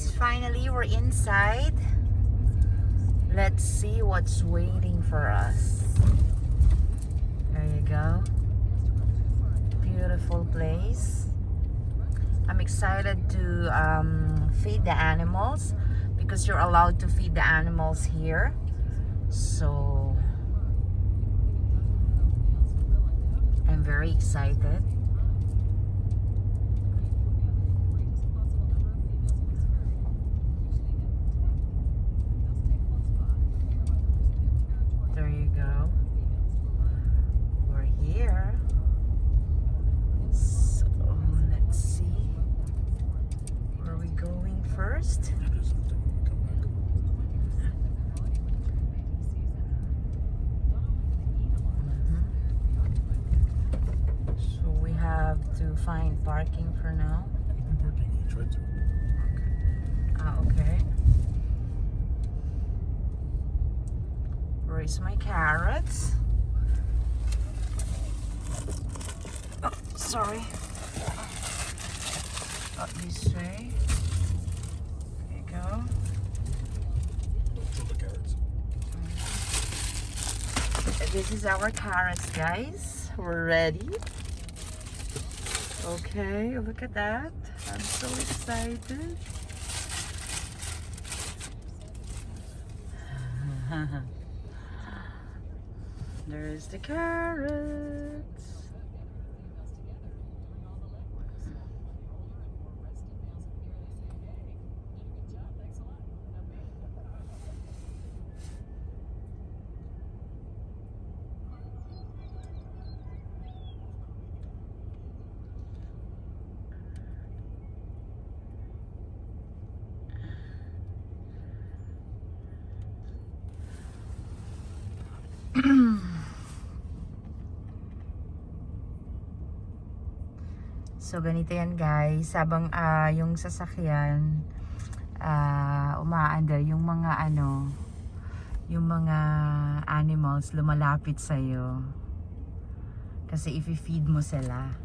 guys, finally we're inside. Let's see what's waiting for us. There you go. Beautiful place. I'm excited to feed the animals because you're allowed to feed the animals here. So I'm very excited. There you go. We're here. So let's see. Where are we going first? So we have to find parking for now. Okay. Where's my carrots? Oh, sorry. Up this way. There you go. This is our carrots, guys. We're ready. Okay, look at that. I'm so excited. There's the carrots. So ganito yan guys, habang yung sasakyan umaandar, yung mga yung mga animals lumalapit sa iyo kasi i-feed mo sila.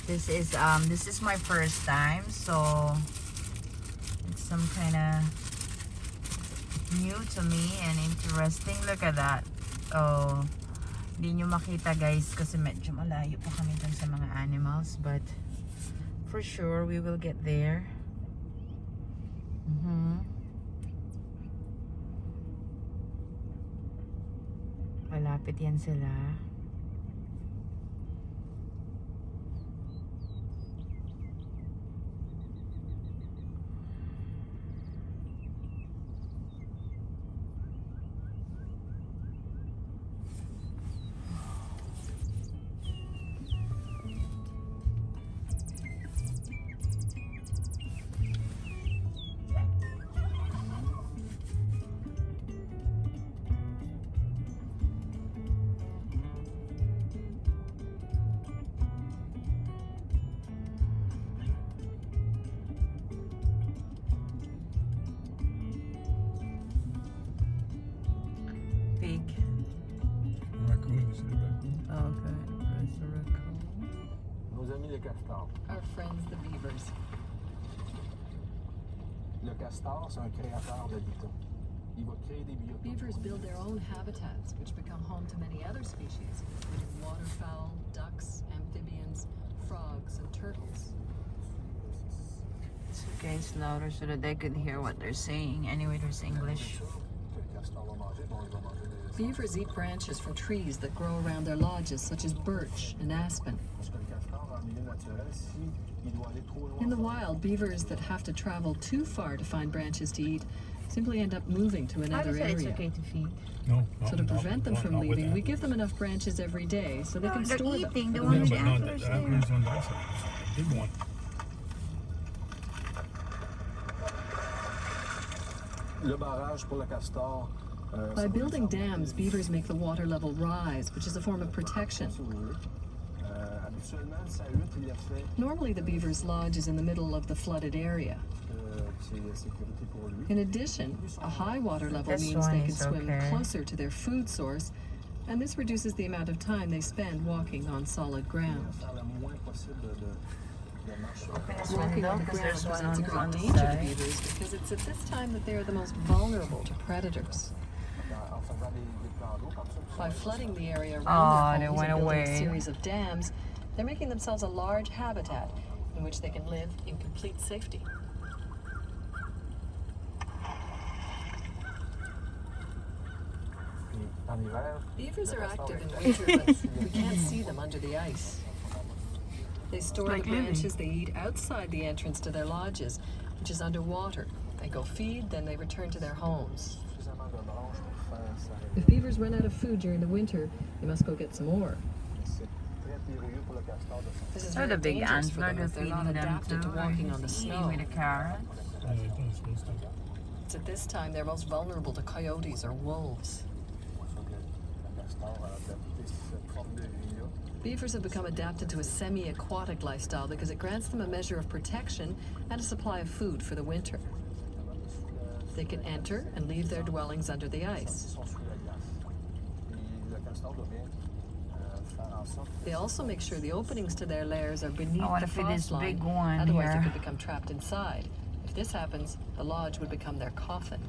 This is my first time, so it's some kind of new to me and interesting. Look at that. Oh, hindi nyo makita guys kasi medyo malayo pa kami dun sa mga animals, but for sure we will get there. Malapit yan sila. Pig. Raccoon, you see the raccoon? Okay, there's the raccoon. Nos amis les castors. Our friends the beavers. Le castor, c'est un créateur d'habitat. Il va créer des biotopes. Beavers build their own habitats, which become home to many other species, including waterfowl, ducks, amphibians, frogs, and turtles. It's getting louder so that they could hear what they're saying. Anyway, there's English. Beavers eat branches from trees that grow around their lodges, such as birch and aspen. In the wild, beavers that have to travel too far to find branches to eat simply end up moving to How another does it? It's area. okay to feed. No. So to prevent them from leaving, we give them enough branches every day so they No, can they're store eating. them. The one Yeah, with but the no, antlers the there. antlers on that side. Big one. Le barrage pour le castor. By building dams, beavers make the water level rise, which is a form of protection. Normally, the beaver's lodge is in the middle of the flooded area. In addition, a high water level This means one they can is swim okay. closer to their food source, And this reduces the amount of time they spend walking on solid ground. Faire le moins possible de marche sur Open this Walking window on the because ground there's one presents a great on the danger to side. beavers because it's at this time that they are the most vulnerable to predators. en faisant des plans d'eau comme ça. By flooding the area Aw, around they their homes went and building away. a series of dams, they're making themselves a large habitat in which they can live in complete safety. Puis en hiver, Beavers le are castor active in est winter, très- but we can't see them under the ice. They store Like the living. branches they eat outside the entrance to their lodges, which is underwater. They go feed, then they return to their homes. suffisamment de branches pour faire ça. If beavers run out of food during the winter, they must go get some more. C'est très périlleux pour le castor de faire. This is Oh, very the big dangerous ants, for they're them as just they're eating not them adapted too. to walking They're on the just snow. eating with the carrot. Yeah, I thought it was supposed to. It's at this time they're most vulnerable to coyotes or wolves. So que le castor a adapté cette forme de vie-là. Beavers have become adapted to a semi-aquatic lifestyle because it grants them a measure of protection and a supply of food for the winter. They can enter and leave their dwellings under the Ils ice. sont sous la glace. Puis le castor doit bien faire en sorte que They also make sure the openings to their lairs are beneath I want the to feed frost this line. big one Otherwise, they here. could become trapped inside. If this happens, the lodge would become their coffin.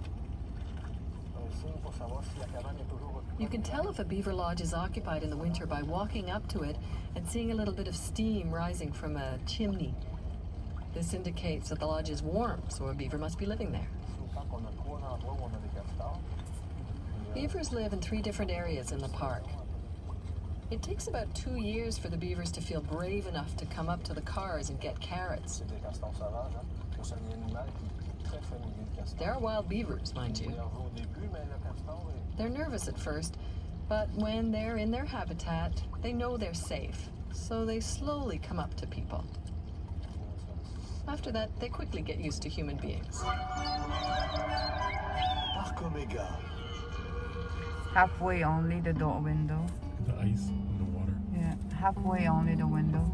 un signe pour savoir si la cabane est toujours occupée. You can tell if a beaver lodge is occupied in the winter by walking up to it and seeing a little bit of steam rising from a chimney. This indicates that the lodge is warm, so a beaver must be living there. Souvent qu'on a 3 endroits où on a des castors. Beavers live in 3 different areas in the park. It takes about 2 years for the beavers to feel brave enough to come up to the cars and get carrots. C'est des castors sauvages, hein. C'est un animal qui est très familier de castor. They are wild beavers, mind Il est you. nerveux au début, mais le castor est... They're nervous at first, but when they're in their habitat, they know they're safe, so they slowly come up to people. After that, they quickly get used to human beings. Parc Omega. Halfway only the door window. The ice and the water. Yeah, halfway only the window.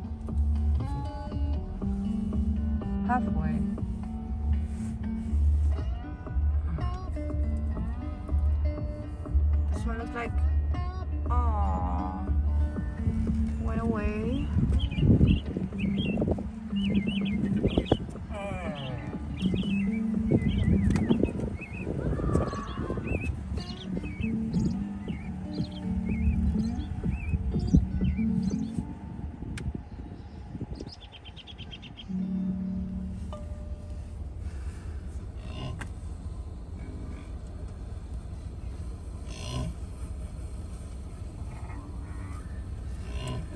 Halfway. This one looks like, oh, went away.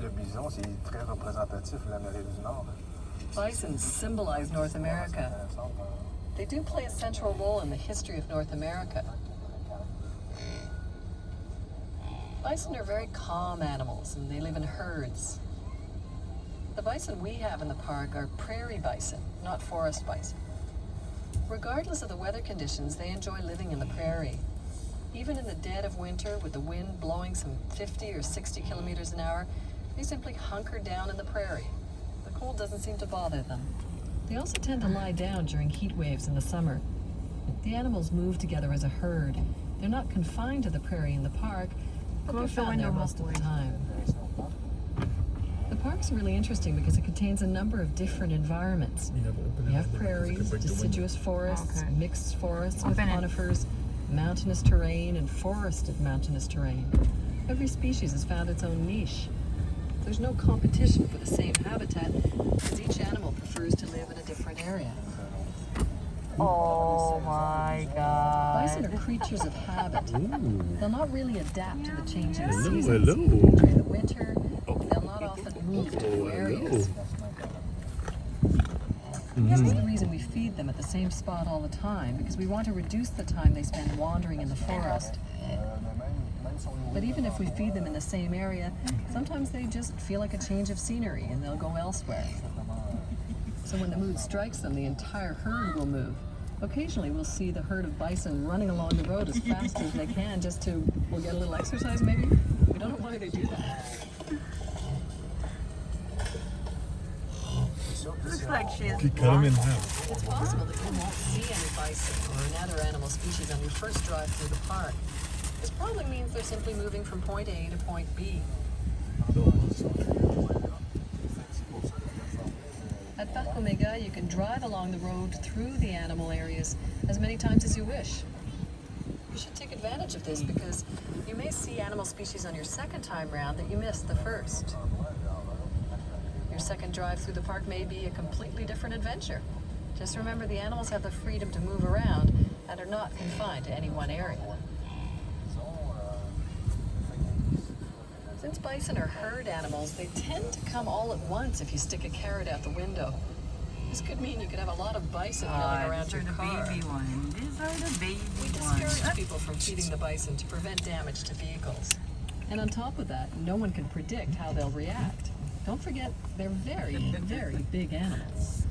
Le bison, c'est très représentatif de l'Amérique du Nord. Bison symbolize North America. Intéressant, They do play a central role in the history of North America. Bison are very calm animals and they live in herds. The bison we have in the park are prairie bison, not forest bison. Regardless of the weather conditions, they enjoy living in the prairie. Even in the dead of winter, with the wind blowing some 50 or 60 kilometers an hour, they simply hunker down in the prairie. The cold doesn't seem to bother them. They also tend to lie down during heat waves in the summer. The animals move together as a herd. They're not confined to the prairie in the park, but they're Close the found there window, most of the Mowgli. time. The park's really interesting because it contains a number of different environments. You have to open it You have up because it prairies, could break the window. deciduous forests, Okay. mixed forests with Open it. conifers, mountainous terrain, and forested mountainous terrain. Every species has found its own niche. There's no competition for the same habitat because each animal prefers to live in a different area. Oh my god. Bison are creatures of habit. They'll not really adapt to the changing seasons. hello. During the winter, they'll not often move to new areas. This is the reason we feed them at the same spot all the time, because we want to reduce the time they spend wandering in the forest. But even if we feed them in the same area, sometimes they just feel like a change of scenery and they'll go elsewhere. So when the mood strikes them, the entire herd will move. Occasionally we'll see the herd of bison running along the road as fast as they can just to, we'll get a little exercise maybe. We don't know why they do that. Looks like she's You cut them in half. It's possible that you won't see any bison or another animal species on your first drive through the park. This probably means they're simply moving from point A to point B. At Parc Omega, you can drive along the road through the animal areas as many times as you wish. You should take advantage of this because you may see animal species on your second time round that you missed the first. Your second drive through the park may be a completely different adventure. Just remember the animals have the freedom to move around and are not confined to any one area. Since bison are herd animals, they tend to come all at once if you stick a carrot out the window. This could mean you could have a lot of bison milling around these your are the car. baby ones. These are the baby We ones. discourage people from feeding the bison to prevent damage to vehicles. And on top of that, no one can predict how they'll react. Don't forget, they're very, very big animals.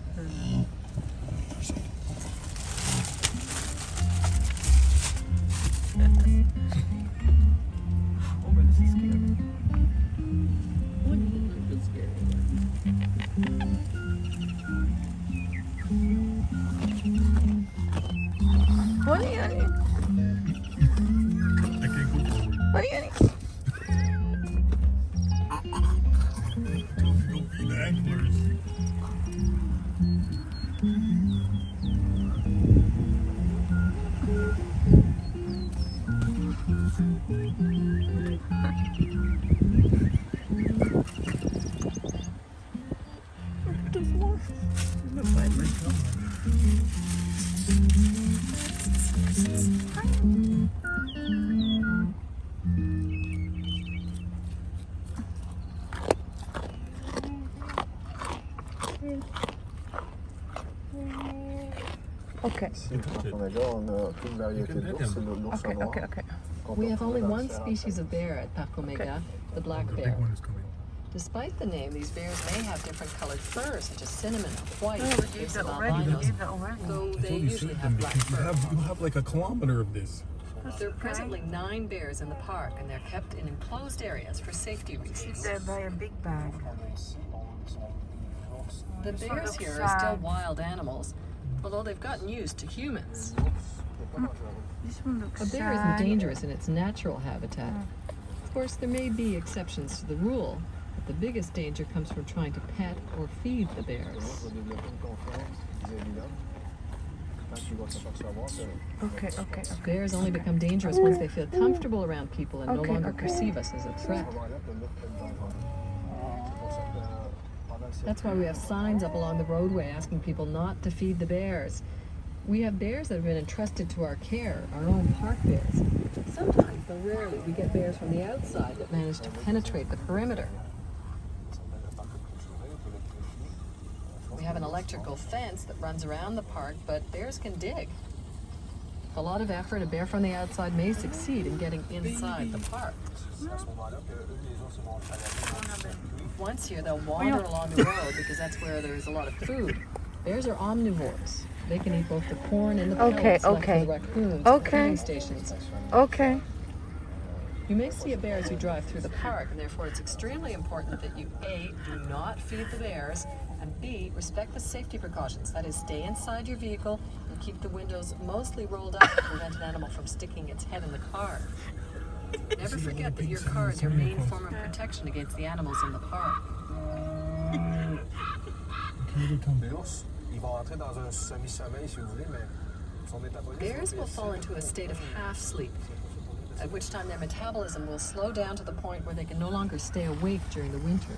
Oh, but this is scary. It's scary. What are you I can't go forward. What are you Don't be the anglers. Okay. Parc Omega, on a toute variété d'ours, c'est l'ours Okay, noir. okay, okay. We have only one species of bear at Parc Omega, the black The bear. big one is coming. Despite the name, these bears may have different colored fur, such as cinnamon or white, Oh, in we the gave case that of already. We albinos, gave that already. though I they told you usually shoot have them black because fur. you have like a kilometer of this. There are presently 9 bears in the park, and they're kept in enclosed areas for safety reasons. They're by a big bag. The This one bears looks here are still sad. wild animals, although they've gotten used to humans. This one looks A bear sad. isn't dangerous in its natural habitat. Of course, there may be exceptions to the rule, but the biggest danger comes from trying to pet or feed the bears. Okay, okay, okay. Bears only become dangerous once they feel comfortable around people and no Okay, longer okay. perceive us as a threat. That's why we have signs up along the roadway asking people not to feed the bears. We have bears that have been entrusted to our care, our own park bears. Sometimes, though rarely, we get bears from the outside that manage to penetrate the perimeter. We have an electrical fence that runs around the park, but bears can dig. With a lot of effort, a bear from the outside may succeed in getting inside the park. Once here, they'll wander along the road because that's where there's a lot of food. Bears are omnivores. They can eat both the corn and the pellets left for the raccoons at the feeding stations. Okay. You may see a bear as you drive through the park, and therefore it's extremely important that you A, do not feed the bears, and B, respect the safety precautions. That is, stay inside your vehicle and keep the windows mostly rolled up to prevent an animal from sticking its head in the car. Never forget that your car is your main form of protection against the animals in the park. Les ours, ils vont entrer dans un semi-sommeil si vous voulez, mais son métabolisme. Bears will fall into a state of half sleep, at which time their metabolism will slow down to the point where they can no longer stay awake during the winter.